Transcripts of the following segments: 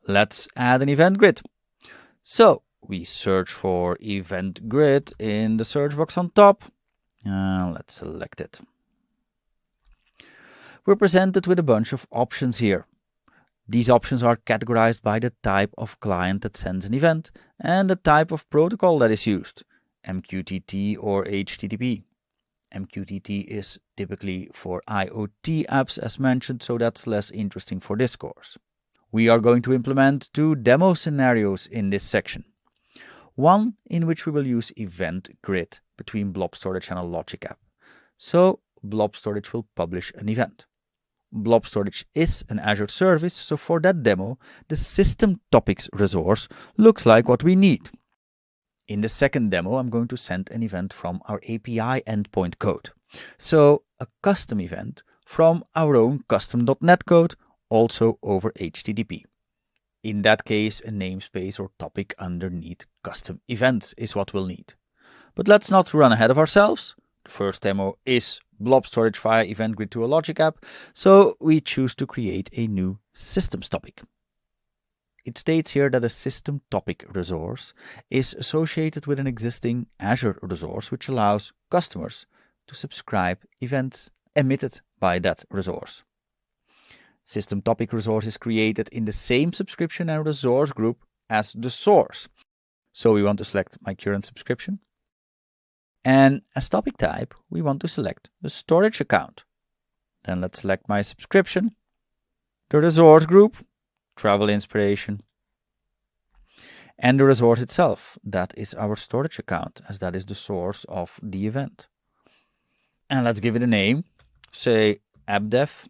Let's add an event grid. So we search for event grid in the search box on top. Let's select it. We're presented with a bunch of options here. These options are categorized by the type of client that sends an event and the type of protocol that is used, MQTT or HTTP. MQTT is typically for IoT apps as mentioned, so that's less interesting for this course. We are going to implement two demo scenarios in this section. One in which we will use event grid between Blob Storage and a Logic app. So Blob Storage will publish an event. Blob Storage is an Azure service, so for that demo, the system topics resource looks like what we need. In the second demo, I'm going to send an event from our API endpoint code. So a custom event from our own custom.NET code, also over HTTP. In that case, a namespace or topic underneath custom events is what we'll need. But let's not run ahead of ourselves. The first demo is Blob Storage via event grid to a Logic app, so we choose to create a new systems topic. It states here that a system topic resource is associated with an existing Azure resource, which allows customers to subscribe events emitted by that resource. System topic resource is created in the same subscription and resource group as the source. So we want to select my current subscription. And as topic type, we want to select the storage account. Then let's select my subscription, the resource group, travel inspiration, and the resource itself. That is our storage account, as that is the source of the event. And let's give it a name, say AppDev,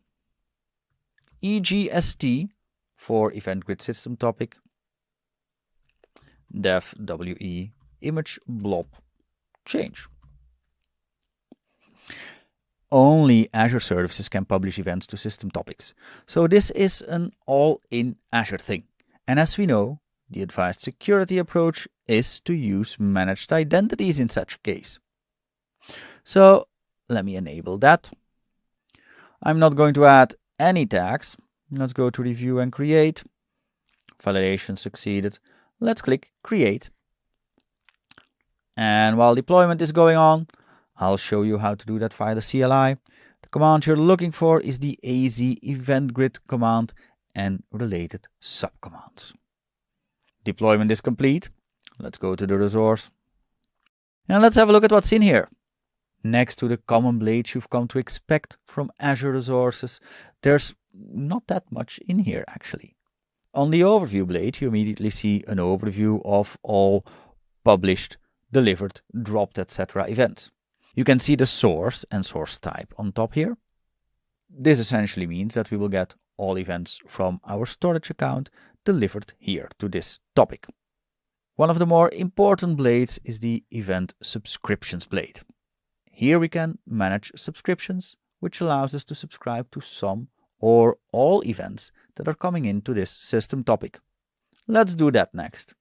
EGST for event grid system topic, dev WE image blob change. Only Azure services can publish events to system topics. So this is an all-in Azure thing. And as we know, the advised security approach is to use managed identities in such a case. So let me enable that. I'm not going to add any tags. Let's go to review and create. Validation succeeded. Let's click create. And while deployment is going on, I'll show you how to do that via the CLI. The command you're looking for is the AZ event grid command and related subcommands. Deployment is complete. Let's go to the resource. And let's have a look at what's in here. Next to the common blades you've come to expect from Azure resources, there's not that much in here actually. On the overview blade, you immediately see an overview of all published, delivered, dropped, etc. events. You can see the source and source type on top here. This essentially means that we will get all events from our storage account delivered here to this topic. One of the more important blades is the event subscriptions blade. Here we can manage subscriptions, which allows us to subscribe to some or all events that are coming into this system topic. Let's do that next.